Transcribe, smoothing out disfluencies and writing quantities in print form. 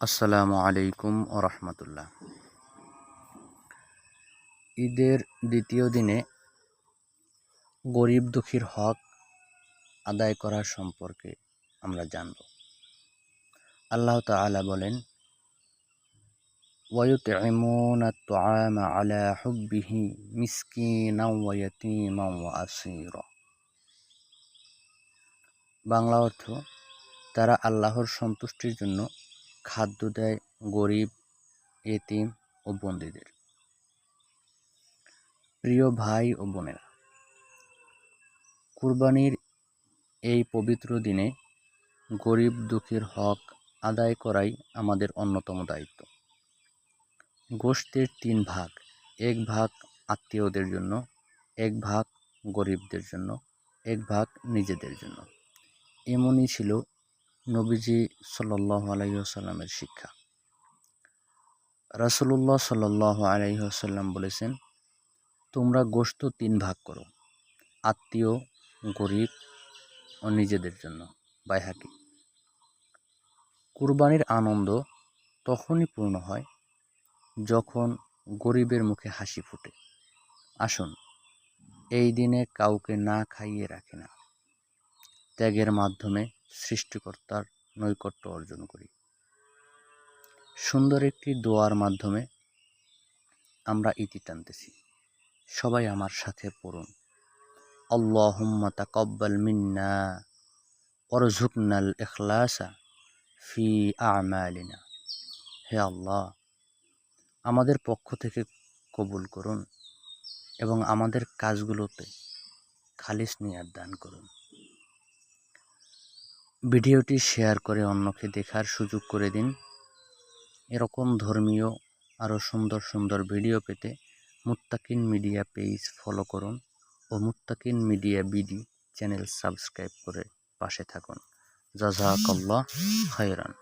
আসসালামু আলাইকুম ও রহমতুল্লাহ। ঈদের দ্বিতীয় দিনে গরিব দুঃখীর হক আদায় করার সম্পর্কে আমরা জানব। আল্লাহ তাআলা বলেন, ওয়ায়ুতঈমুনা আত-তুআমা আলা হুব্বিহি মিসকিনাও ওয়া ইয়াতীমান ওয়া আসীরা। বাংলা অর্থ, তারা আল্লাহর সন্তুষ্টির জন্য খাদ্য দেয় গরিব, এতিম ও বন্দীদের। প্রিয় ভাই ও বোনেরা, কুরবানির এই পবিত্র দিনে গরিব দুঃখীর হক আদায় করাই আমাদের অন্যতম দায়িত্ব। গোশতের ৩ ভাগ, ১ ভাগ আত্মীয়দের জন্য, ১ ভাগ গরিবদের জন্য, ১ ভাগ নিজেদের জন্য। এমনই ছিল নবীজি সাল্লাল্লাহু আলাইহি ওয়াসাল্লামের শিক্ষা। রাসূলুল্লাহ সাল্লাল্লাহু আলাইহি ওয়াসাল্লাম বলেছেন, তোমরা গোশত ৩ ভাগ করো, আত্মীয়, গরিব ও নিজেদের জন্য। বাইহাকি। কুরবানির আনন্দ তখনই পূর্ণ হয় যখন গরিবের মুখে হাসি ফোটে। আসুন, এই দিনে কাউকে না খাইয়ে রাখি না, ত্যাগের মাধ্যমে সৃষ্টিকর্তার নৈকট্য অর্জন করি। সুন্দর একটি দোয়ার মাধ্যমে আমরা ইতি টানতেছি। সবাই আমার সাথে পড়ুন, আল্লাহুম্মা তাকাব্বাল মিন্না ওয়ারযুকনাল ইখলাসা ফি আমালিনা। হে আল্লাহ, আমাদের পক্ষ থেকে কবুল করুন এবং আমাদের কাজগুলোতে খালিস নিয়াত দান করুন। ভিডিওটি শেয়ার করে অন্যকে দেখার সুযোগ করে দিন। এরকম ধর্মীয় আরও সুন্দর সুন্দর ভিডিও পেতে মুত্তাকিন মিডিয়া পেজ ফলো করুন ও মুত্তাকিন মিডিয়া বিডি চ্যানেল সাবস্ক্রাইব করে পাশে থাকুন। জাযাকাল্লাহ খায়রান।